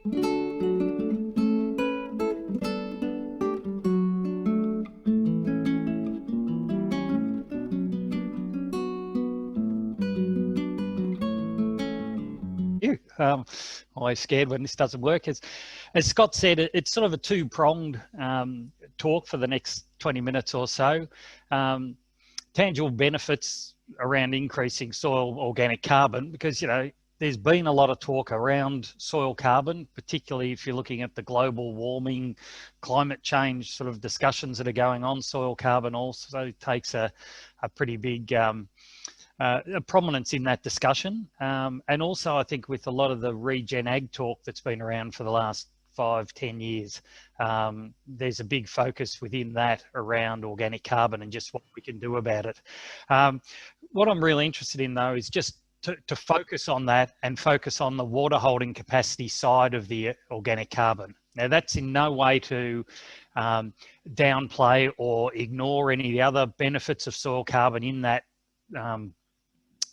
You. Always scared when this doesn't work. As Scott said, it's sort of a two-pronged talk for the next 20 minutes or so. Tangible benefits around increasing soil organic carbon, because, you know, there's been a lot of talk around soil carbon, particularly if you're looking at the global warming, climate change sort of discussions that are going on. Soil carbon also takes a pretty big prominence in that discussion. And also, I think with a lot of the regen ag talk that's been around for the last 5-10 years, there's a big focus within that around organic carbon and just what we can do about it. What I'm really interested in, though, is just to focus on that and focus on the water holding capacity side of the organic carbon. Now, that's in no way to downplay or ignore any of the other benefits of soil carbon in that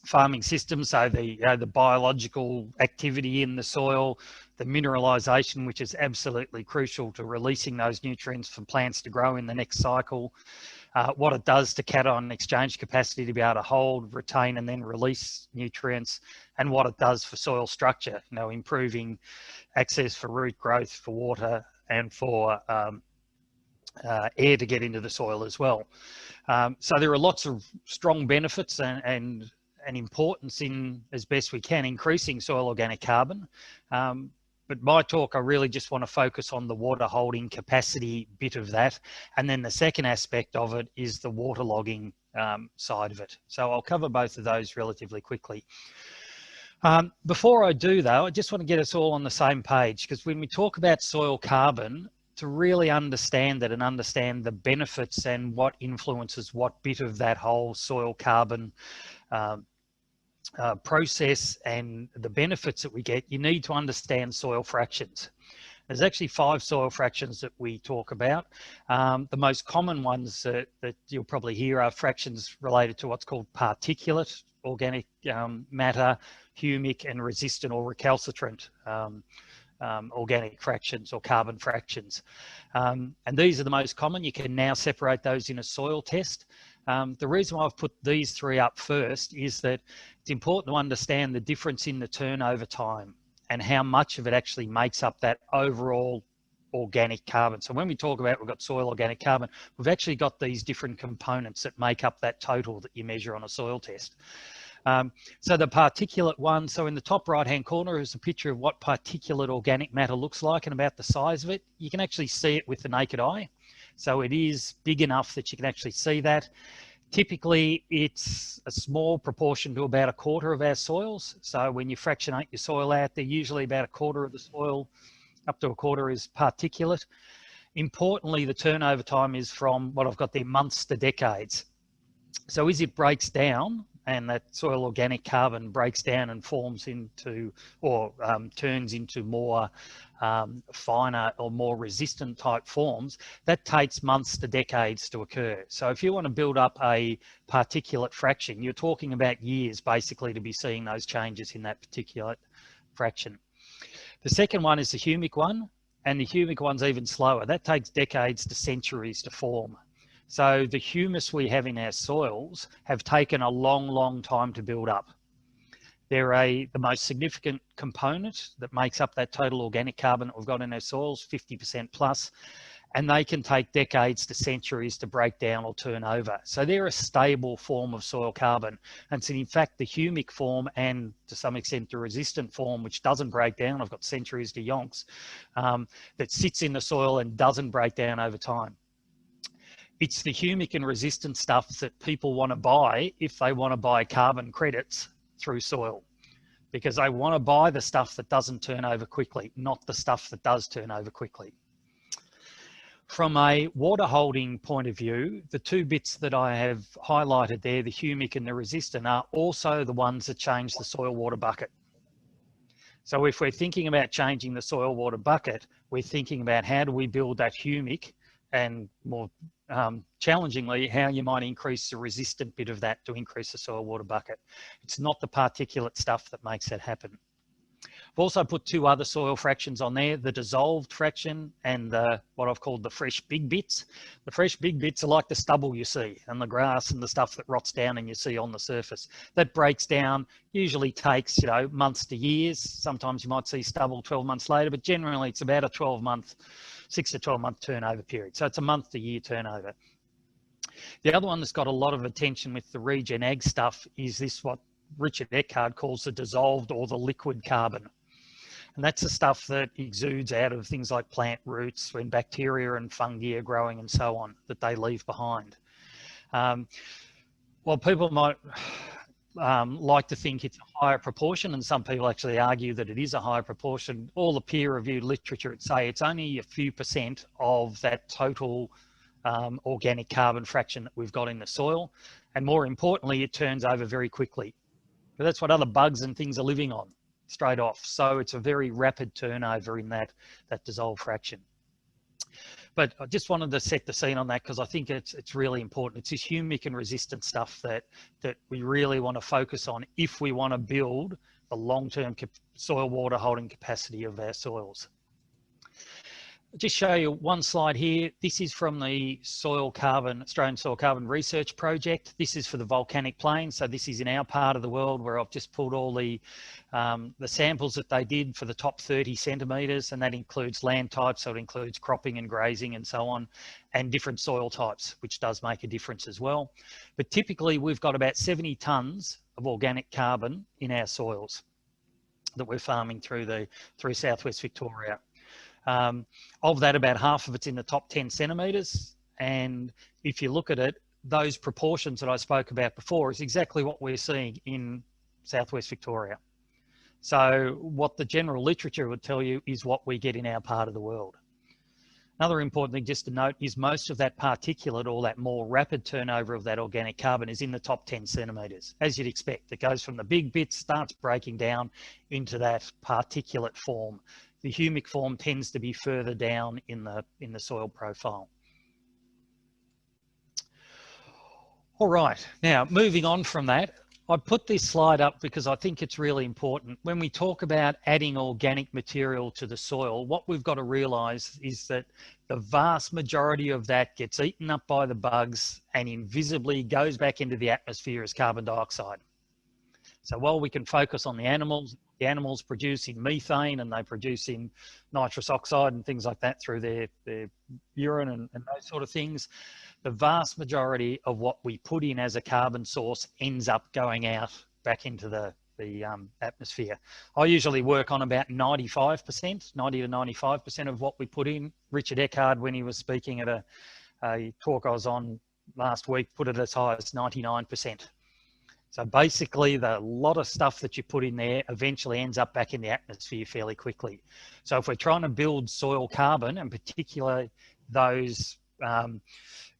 farming system. So the biological activity in the soil, the mineralization, which is absolutely crucial to releasing those nutrients for plants to grow in the next cycle, what it does to cation exchange capacity to be able to hold, retain, and then release nutrients, and what it does for soil structure, you know, improving access for root growth, for water, and for air to get into the soil as well. So there are lots of strong benefits and importance in, as best we can, increasing soil organic carbon. But my talk, I really just want to focus on the water holding capacity bit of that. And then the second aspect of it is the waterlogging side of it. So I'll cover both of those relatively quickly. Before I do, though, I just want to get us all on the same page, because when we talk about soil carbon, to really understand it and understand the benefits and what influences what bit of that whole soil carbon process and the benefits that we get, you need to understand soil fractions. There's actually 5 soil fractions that we talk about. The most common ones that you'll probably hear are fractions related to what's called particulate organic matter, humic, and resistant or recalcitrant organic fractions or carbon fractions. And these are the most common. You can now separate those in a soil test. The reason why I've put these 3 up first is that it's important to understand the difference in the turnover time and how much of it actually makes up that overall organic carbon. So when we talk about we've got soil organic carbon, we've actually got these different components that make up that total that you measure on a soil test. So the particulate one, so in the top right hand corner is a picture of what particulate organic matter looks like and about the size of it. You can actually see it with the naked eye. So it is big enough that you can actually see that. Typically, it's a small proportion to about 1/4 of our soils. So when you fractionate your soil out, they're usually about 1/4 of the soil, up to 1/4 is particulate. Importantly, the turnover time is from what I've got there, months to decades. So as it breaks down, and that soil organic carbon breaks down and forms into, or turns into more finer or more resistant type forms, that takes months to decades to occur. So if you want to build up a particulate fraction, you're talking about years basically to be seeing those changes in that particulate fraction. The second one is the humic one, and the humic one's even slower. That takes decades to centuries to form. So the humus we have in our soils have taken a long, long time to build up. They're the most significant component that makes up that total organic carbon that we've got in our soils, 50% plus, and they can take decades to centuries to break down or turn over. So they're a stable form of soil carbon. And so in fact, the humic form and to some extent the resistant form, which doesn't break down, I've got centuries to yonks, that sits in the soil and doesn't break down over time. It's the humic and resistant stuff that people want to buy if they want to buy carbon credits through soil, because they want to buy the stuff that doesn't turn over quickly, not the stuff that does turn over quickly. From a water holding point of view, the 2 bits that I have highlighted there, the humic and the resistant, are also the ones that change the soil water bucket. So if we're thinking about changing the soil water bucket, we're thinking about how do we build that humic, and more challengingly, how you might increase the resistant bit of that to increase the soil water bucket. It's not the particulate stuff that makes that happen. I've also put two other soil fractions on there, the dissolved fraction and what I've called the fresh big bits. The fresh big bits are like the stubble you see and the grass and the stuff that rots down and you see on the surface. That breaks down, usually takes, months to years. Sometimes you might see stubble 12 months later, but generally it's about a 6 to 12 month turnover period. So it's a month to year turnover. The other one that's got a lot of attention with the regen ag stuff is this, what Richard Eckard calls the dissolved or the liquid carbon. And that's the stuff that exudes out of things like plant roots when bacteria and fungi are growing and so on, that they leave behind. Well, people might like to think it's a higher proportion, and some people actually argue that it is a higher proportion. All the peer-reviewed literature would say it's only a few % of that total organic carbon fraction that we've got in the soil. And more importantly, it turns over very quickly. But that's what other bugs and things are living on straight off. So it's a very rapid turnover in that dissolved fraction. But I just wanted to set the scene on that because I think it's really important. It's this humic and resistant stuff that we really want to focus on if we want to build the long-term soil water holding capacity of our soils. I'll just show you one slide here. This is from the Australian Soil Carbon Research Project. This is for the volcanic plains. So this is in our part of the world where I've just pulled all the samples that they did for the top 30 centimetres, and that includes land types, so it includes cropping and grazing and so on, and different soil types, which does make a difference as well. But typically we've got about 70 tonnes of organic carbon in our soils that we're farming through southwest Victoria. Of that, about half of it's in the top 10 centimetres. And if you look at it, those proportions that I spoke about before is exactly what we're seeing in southwest Victoria. So what the general literature would tell you is what we get in our part of the world. Another important thing just to note is most of that particulate, or that more rapid turnover of that organic carbon, is in the top 10 centimetres. As you'd expect, it goes from the big bits, starts breaking down into that particulate form. The humic form tends to be further down in the soil profile. All right, now moving on from that, I put this slide up because I think it's really important. When we talk about adding organic material to the soil, what we've got to realise is that the vast majority of that gets eaten up by the bugs and invisibly goes back into the atmosphere as carbon dioxide. So while we can focus on the animals produce in methane and they produce in nitrous oxide and things like that through their urine and those sort of things, the vast majority of what we put in as a carbon source ends up going out back into the atmosphere. I usually work on about 95%, 90 to 95% of what we put in. Richard Eckard, when he was speaking at a talk I was on last week, put it as high as 99%. So basically, the lot of stuff that you put in there eventually ends up back in the atmosphere fairly quickly. So if we're trying to build soil carbon, and particularly those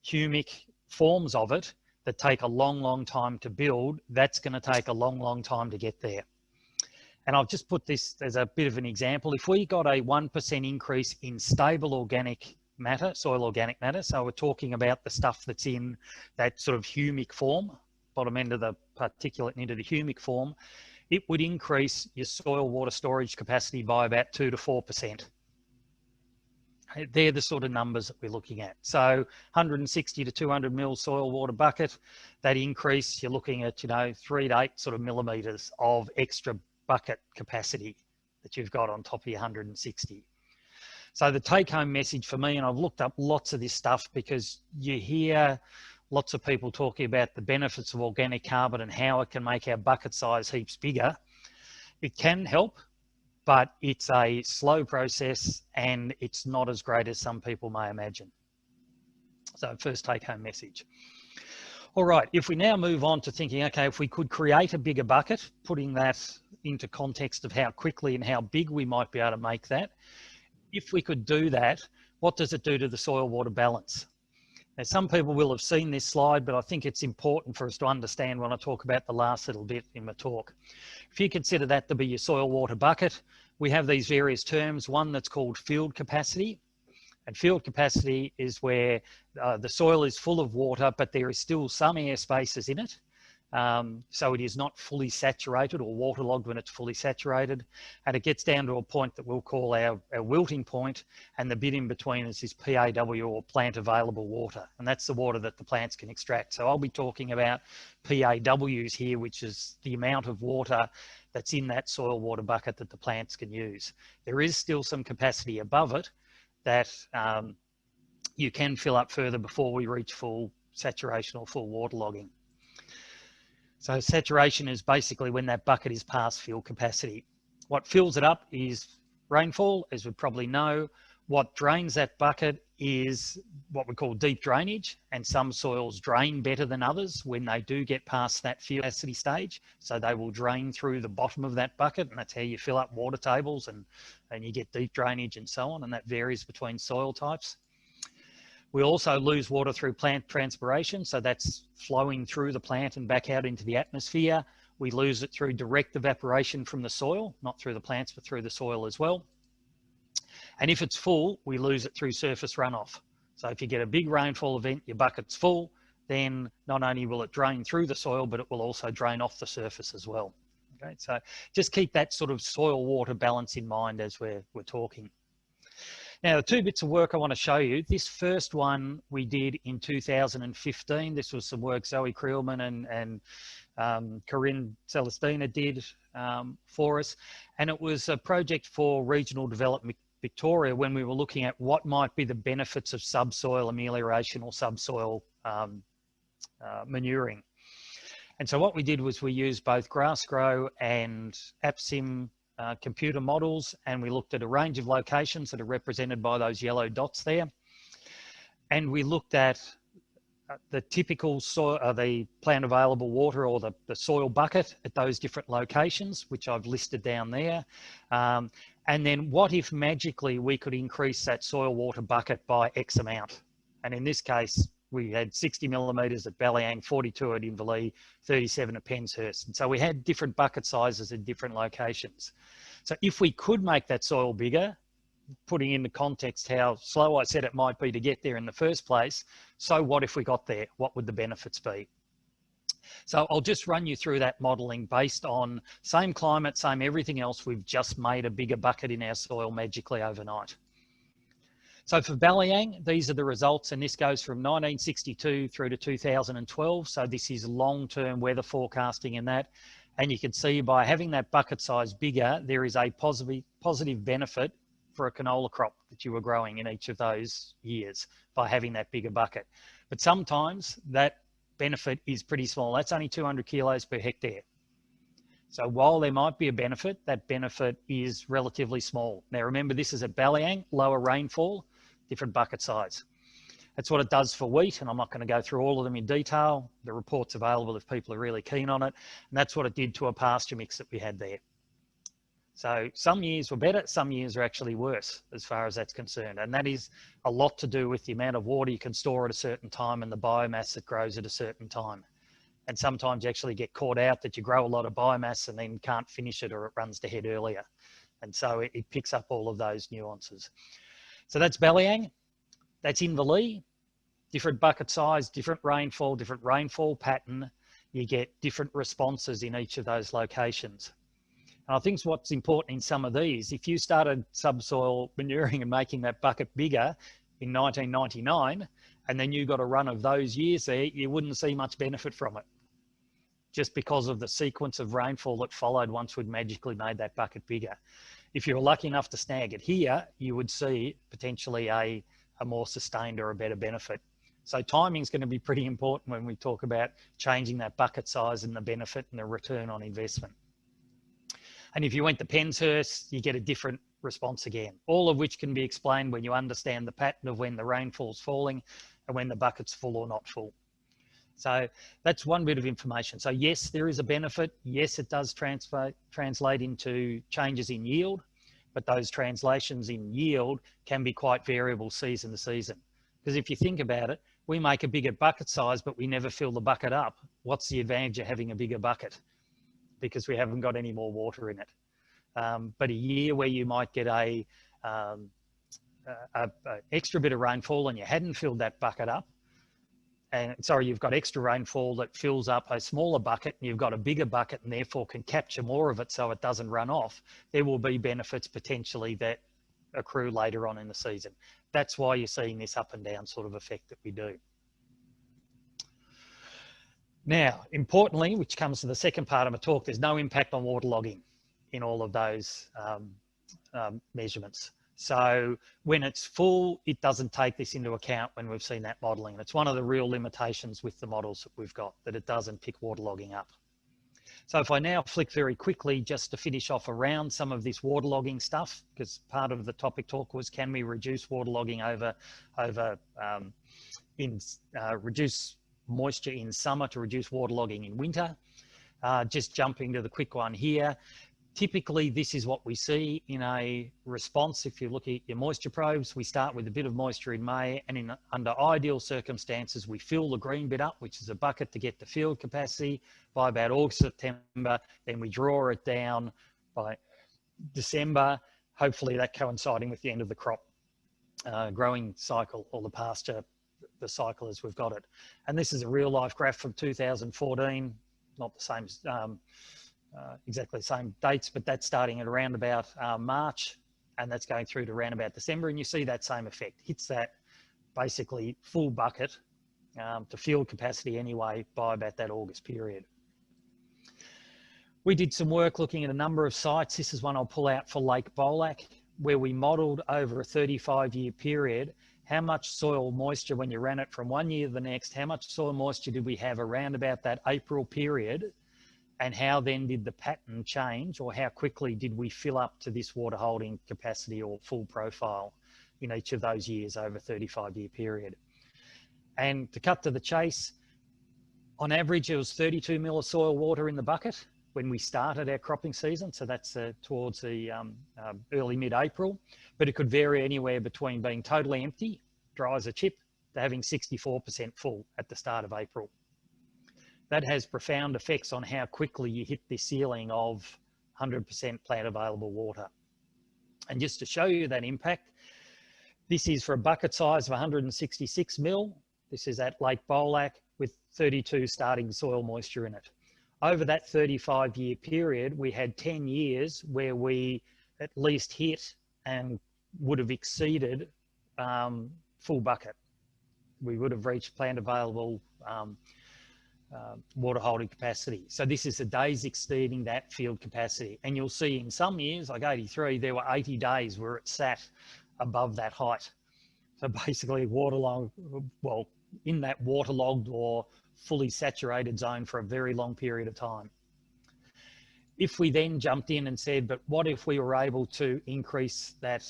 humic forms of it that take a long, long time to build, that's going to take a long, long time to get there. And I've just put this as a bit of an example. If we got a 1% increase in stable organic matter, soil organic matter, so we're talking about the stuff that's in that sort of humic form, bottom end of the particulate and into the humic form, it would increase your soil water storage capacity by about 2 to 4%. They're the sort of numbers that we're looking at. So 160 to 200 mil soil water bucket, that increase, you're looking at, 3 to 8 sort of millimetres of extra bucket capacity that you've got on top of your 160. So the take home message for me, and I've looked up lots of this stuff because you hear lots of people talking about the benefits of organic carbon and how it can make our bucket size heaps bigger. It can help, but it's a slow process and it's not as great as some people may imagine. So first take home message. All right, if we now move on to thinking, okay, if we could create a bigger bucket, putting that into context of how quickly and how big we might be able to make that, if we could do that, what does it do to the soil water balance? Now, some people will have seen this slide, but I think it's important for us to understand when I talk about the last little bit in my talk. If you consider that to be your soil water bucket, we have these various terms, one that's called field capacity. And field capacity is where the soil is full of water, but there is still some air spaces in it. So it is not fully saturated or waterlogged when it's fully saturated. And it gets down to a point that we'll call our wilting point, and the bit in between is this PAW, or plant available water. And that's the water that the plants can extract. So I'll be talking about PAWs here, which is the amount of water that's in that soil water bucket that the plants can use. There is still some capacity above it that you can fill up further before we reach full saturation or full waterlogging. So saturation is basically when that bucket is past fill capacity. What fills it up is rainfall, as we probably know. What drains that bucket is what we call deep drainage, and some soils drain better than others when they do get past that fill capacity stage. So they will drain through the bottom of that bucket, and that's how you fill up water tables, and you get deep drainage and so on, and that varies between soil types. We also lose water through plant transpiration, so that's flowing through the plant and back out into the atmosphere. We lose it through direct evaporation from the soil, not through the plants, but through the soil as well. And if it's full, we lose it through surface runoff. So if you get a big rainfall event, your bucket's full, then not only will it drain through the soil, but it will also drain off the surface as well. Okay, so just keep that sort of soil water balance in mind as we're talking. Now, the two bits of work I want to show you, this first one we did in 2015. This was some work Zoe Creelman and Corinne Celestina did for us. And it was a project for Regional Development Victoria when we were looking at what might be the benefits of subsoil amelioration or subsoil manuring. And so what we did was we used both GrassGrow and AppSim computer models, and we looked at a range of locations that are represented by those yellow dots there. And we looked at the typical soil, the plant available water, or the soil bucket at those different locations, which I've listed down there. And then what if magically we could increase that soil water bucket by X amount? And in this case, we had 60 millimetres at Balliyang, 42 at Inverleigh, 37 at Penshurst. And so we had different bucket sizes at different locations. So if we could make that soil bigger, putting into context how slow I said it might be to get there in the first place, so what if we got there? What would the benefits be? So I'll just run you through that modelling based on same climate, same everything else. We've just made a bigger bucket in our soil magically overnight. So for Balliyang, these are the results, and this goes from 1962 through to 2012. So this is long-term weather forecasting in that. And you can see by having that bucket size bigger, there is a positive benefit for a canola crop that you were growing in each of those years by having that bigger bucket. But sometimes that benefit is pretty small. That's only 200 kilos per hectare. So while there might be a benefit, that benefit is relatively small. Now remember, this is at Balliyang, lower rainfall, different bucket size. That's what it does for wheat, and I'm not going to go through all of them in detail. The report's available if people are really keen on it. And that's what it did to a pasture mix that we had there. So some years were better, some years are actually worse as far as that's concerned. And that is a lot to do with the amount of water you can store at a certain time and the biomass that grows at a certain time. And sometimes you actually get caught out that you grow a lot of biomass and then can't finish it, or it runs to head earlier. And so it picks up all of those nuances. So that's Balliyang. That's Inverleigh. Different bucket size, different rainfall pattern. You get different responses in each of those locations. And I think what's important in some of these, if you started subsoil manuring and making that bucket bigger in 1999, and then you got a run of those years there, you wouldn't see much benefit from it, just because of the sequence of rainfall that followed once we'd magically made that bucket bigger. If you were lucky enough to snag it here, you would see potentially a more sustained or a better benefit. So timing is going to be pretty important when we talk about changing that bucket size and the benefit and the return on investment. And if you went to Penshurst, you get a different response again, all of which can be explained when you understand the pattern of when the rainfall's falling and when the bucket's full or not full. So that's one bit of information. So yes, there is a benefit. Yes, it does translate into changes in yield, but those translations in yield can be quite variable season to season. Because if you think about it, we make a bigger bucket size, but we never fill the bucket up. What's the advantage of having a bigger bucket? Because we haven't got any more water in it. But a year where you might get a extra bit of rainfall and you hadn't filled that bucket up, and sorry, you've got extra rainfall that fills up a smaller bucket, and you've got a bigger bucket and therefore can capture more of it so it doesn't run off, there will be benefits potentially that accrue later on in the season. That's why you're seeing this up and down sort of effect that we do. Now, importantly, which comes to the second part of my talk, there's no impact on waterlogging in all of those measurements. So when it's full, it doesn't take this into account when we've seen that modelling. And it's one of the real limitations with the models that we've got, that it doesn't pick waterlogging up. So if I now flick very quickly just to finish off around some of this waterlogging stuff, because part of the topic talk was, can we reduce waterlogging reduce moisture in summer to reduce waterlogging in winter? Just jumping to the quick one here. Typically, this is what we see in a response. If you look at your moisture probes, we start with a bit of moisture in May, and under ideal circumstances, we fill the green bit up, which is a bucket to get the field capacity by about August, September. Then we draw it down by December, hopefully that coinciding with the end of the crop growing cycle, or the pasture, the cycle as we've got it. And this is a real life graph from 2014, not the same exactly the same dates, but that's starting at around about March, and that's going through to around about December, and you see that same effect. Hits that basically full bucket to field capacity anyway by about that August period. We did some work looking at a number of sites. This is one I'll pull out for Lake Bolac, where we modelled over a 35-year period how much soil moisture, when you ran it from one year to the next, how much soil moisture did we have around about that April period, and how then did the pattern change, or how quickly did we fill up to this water holding capacity or full profile in each of those years over a 35-year period. And to cut to the chase, on average, it was 32 mil of soil water in the bucket when we started our cropping season. So that's towards the early mid-April, but it could vary anywhere between being totally empty, dry as a chip, to having 64% full at the start of April. That has profound effects on how quickly you hit the ceiling of 100% plant available water. And just to show you that impact, this is for a bucket size of 166 mil. This is at Lake Bolac with 32 starting soil moisture in it. Over that 35-year period, we had 10 years where we at least hit and would have exceeded full bucket. We would have reached plant available water holding capacity. So this is the days exceeding that field capacity. And you'll see in some years, like 83, there were 80 days where it sat above that height. So basically waterlogged, well, in that waterlogged or fully saturated zone for a very long period of time. If we then jumped in and said, but what if we were able to increase that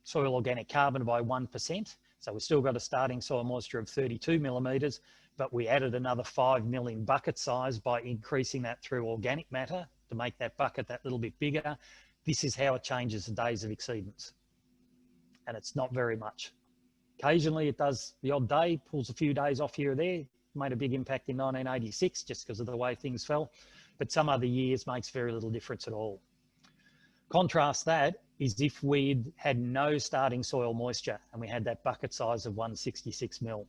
soil organic carbon by 1%? So we've still got a starting soil moisture of 32 millimetres, but we added another 5 mil in bucket size by increasing that through organic matter to make that bucket that little bit bigger. This is how it changes the days of exceedance. And it's not very much. Occasionally it does the odd day, pulls a few days off here or there. Made a big impact in 1986 just because of the way things fell, but some other years makes very little difference at all. Contrast that is if we'd had no starting soil moisture and we had that bucket size of 166 mil.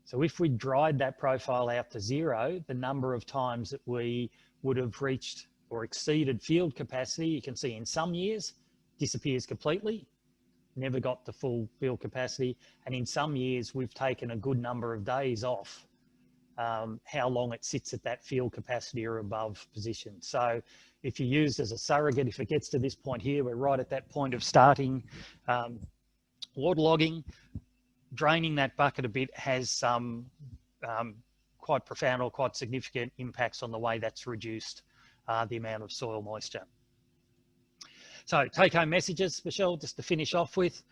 So if we dried that profile out to zero, the number of times that we would have reached or exceeded field capacity, you can see in some years disappears completely, never got to full field capacity. And in some years, we've taken a good number of days off how long it sits at that field capacity or above position. So if you use as a surrogate, if it gets to this point here, we're right at that point of starting waterlogging. Draining that bucket a bit has some quite profound or quite significant impacts on the way that's reduced the amount of soil moisture. So take-home messages, Michelle, just to finish off with,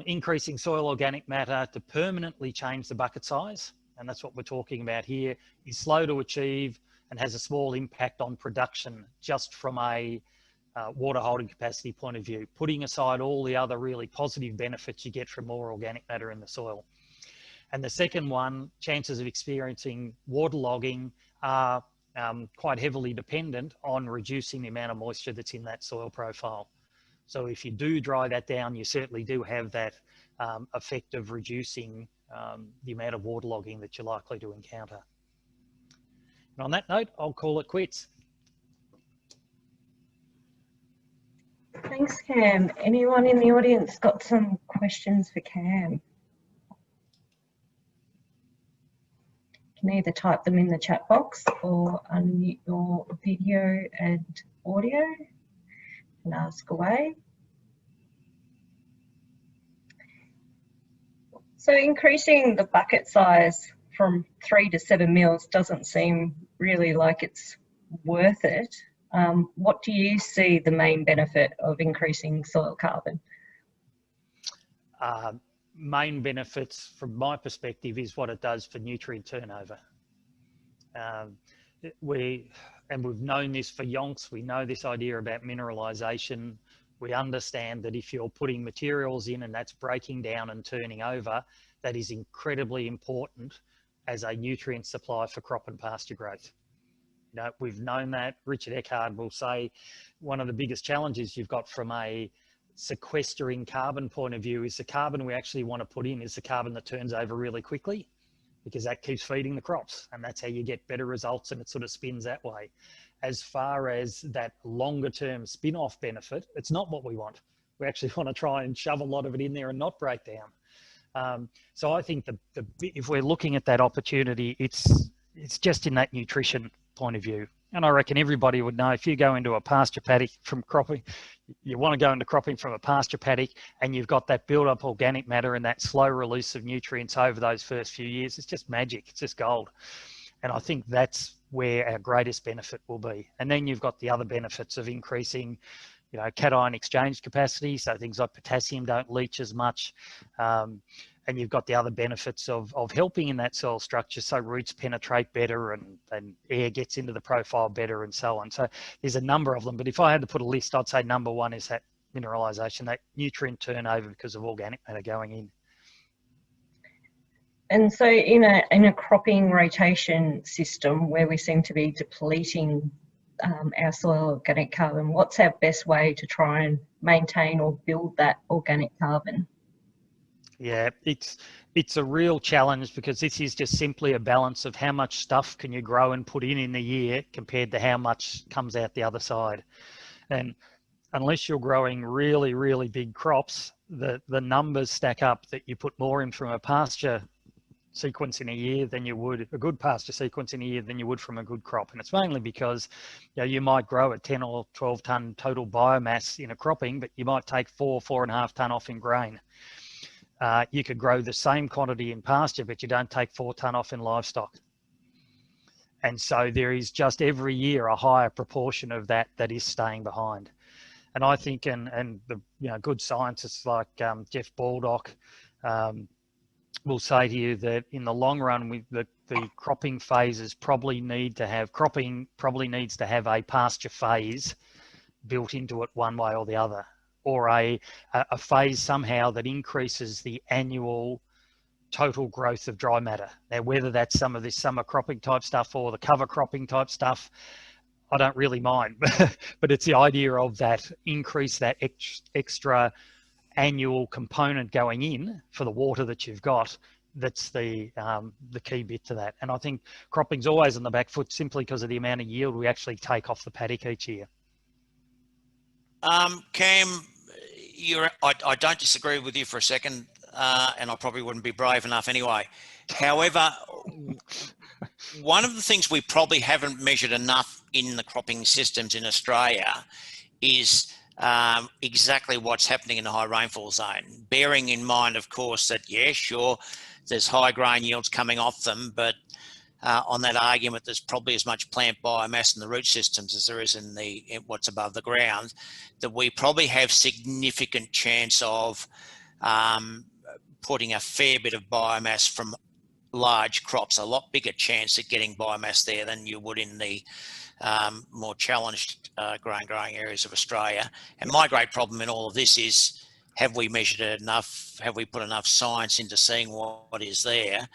increasing soil organic matter to permanently change the bucket size, and that's what we're talking about here, is slow to achieve and has a small impact on production just from a water holding capacity point of view, putting aside all the other really positive benefits you get from more organic matter in the soil. And the second one, chances of experiencing waterlogging are quite heavily dependent on reducing the amount of moisture that's in that soil profile. So if you do dry that down, you certainly do have that effect of reducing the amount of waterlogging that you're likely to encounter. And on that note, I'll call it quits. Thanks, Cam. Anyone in the audience got some questions for Cam? You can either type them in the chat box or unmute your video and audio and ask away. So increasing the bucket size from 3 to 7 mils doesn't seem really like it's worth it. What do you see the main benefit of increasing soil carbon? Main benefits from my perspective is what it does for nutrient turnover. We've known this for yonks. We know this idea about mineralisation. We understand that if you're putting materials in and that's breaking down and turning over, that is incredibly important as a nutrient supply for crop and pasture growth. You know, we've known that. Richard Eckard will say one of the biggest challenges you've got from a sequestering carbon point of view is the carbon we actually want to put in is the carbon that turns over really quickly, because that keeps feeding the crops, and that's how you get better results, and it sort of spins that way. As far as that longer term spin-off benefit, it's not what we want. We actually want to try and shove a lot of it in there and not break down. So I think if we're looking at that opportunity, it's just in that nutrition point of view. And I reckon everybody would know, if you go into a pasture paddock from cropping, you want to go into cropping from a pasture paddock and you've got that build-up organic matter and that slow release of nutrients over those first few years, it's just magic, it's just gold. And I think that's where our greatest benefit will be. And then you've got the other benefits of increasing, you know, cation exchange capacity, so things like potassium don't leach as much. And you've got the other benefits of helping in that soil structure, so roots penetrate better and air gets into the profile better and so on. So there's a number of them, but if I had to put a list, I'd say number one is that mineralisation, that nutrient turnover because of organic matter going in. And so in a cropping rotation system where we seem to be depleting our soil organic carbon, what's our best way to try and maintain or build that organic carbon? Yeah, it's a real challenge, because this is just simply a balance of how much stuff can you grow and put in the year compared to how much comes out the other side. And unless you're growing really, really big crops, the numbers stack up that you put more in from a pasture sequence in a year than you would a good pasture sequence in a year than you would from a good crop. And it's mainly because, you know, you might grow a 10 or 12 tonne total biomass in a cropping, but you might take 4.5 tonne off in grain. You could grow the same quantity in pasture, but you don't take 4 tonne off in livestock. And so there is just every year a higher proportion of that is staying behind. And I think, and the good scientists like Jeff Baldock will say to you that in the long run, the cropping phases probably needs to have a pasture phase built into it one way or the other, or a phase somehow that increases the annual total growth of dry matter. Now, whether that's some of this summer cropping type stuff or the cover cropping type stuff, I don't really mind, but it's the idea of that increase, that extra annual component going in for the water that you've got. That's the key bit to that. And I think cropping's always on the back foot simply because of the amount of yield we actually take off the paddock each year. Cam, I don't disagree with you for a second, and I probably wouldn't be brave enough anyway. However, one of the things we probably haven't measured enough in the cropping systems in Australia is exactly what's happening in the high rainfall zone. Bearing in mind, of course, that, yeah, sure, there's high grain yields coming off them, but on that argument, there's probably as much plant biomass in the root systems as there is in what's above the ground, that we probably have significant chance of putting a fair bit of biomass from large crops, a lot bigger chance at getting biomass there than you would in the more challenged grain growing areas of Australia. And my great problem in all of this is, have we measured it enough? Have we put enough science into seeing what is there?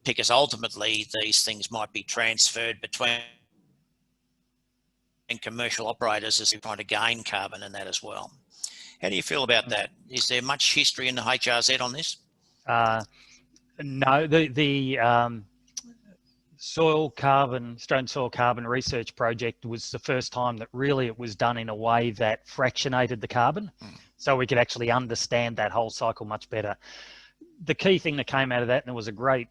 Because ultimately these things might be transferred between commercial operators as they're trying to gain carbon in that as well. How do you feel about that? Is there much history in the HRZ on this? No, the Australian Soil Carbon Research Project was the first time that really it was done in a way that fractionated the carbon, so we could actually understand that whole cycle much better. The key thing that came out of that, and there was a great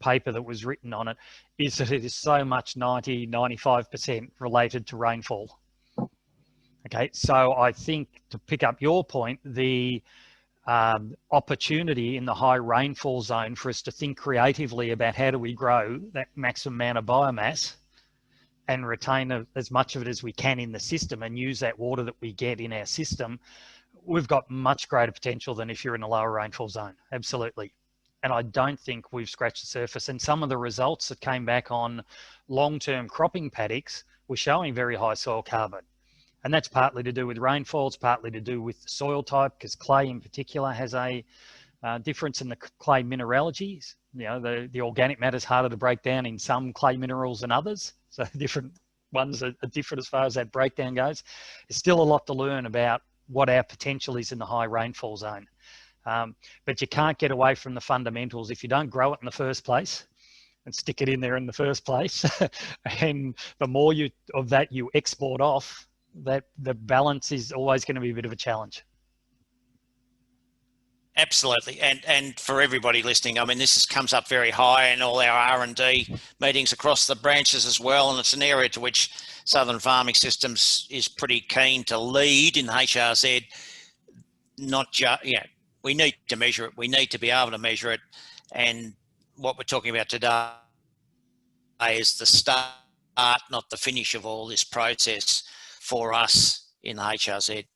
paper that was written on it, is that it is so much 90-95% related to rainfall. Okay, so I think, to pick up your point, the opportunity in the high rainfall zone for us to think creatively about how do we grow that maximum amount of biomass and retain as much of it as we can in the system and use that water that we get in our system, we've got much greater potential than if you're in a lower rainfall zone. Absolutely. And I don't think we've scratched the surface. And some of the results that came back on long-term cropping paddocks were showing very high soil carbon. And that's partly to do with rainfall, it's partly to do with the soil type, because clay in particular has a difference in the clay mineralogy. You know, the organic matter is harder to break down in some clay minerals than others. So different ones are different as far as that breakdown goes. There's still a lot to learn about what our potential is in the high rainfall zone. But you can't get away from the fundamentals. If you don't grow it in the first place and stick it in there in the first place, and the more of that you export off, that the balance is always going to be a bit of a challenge. Absolutely, and for everybody listening, I mean, this comes up very high in all our R&D meetings across the branches as well, and it's an area to which Southern Farming Systems is pretty keen to lead in HRZ. Not just, we need to measure it. We need to be able to measure it, and what we're talking about today is the start, not the finish of all this process for us in the HRZ.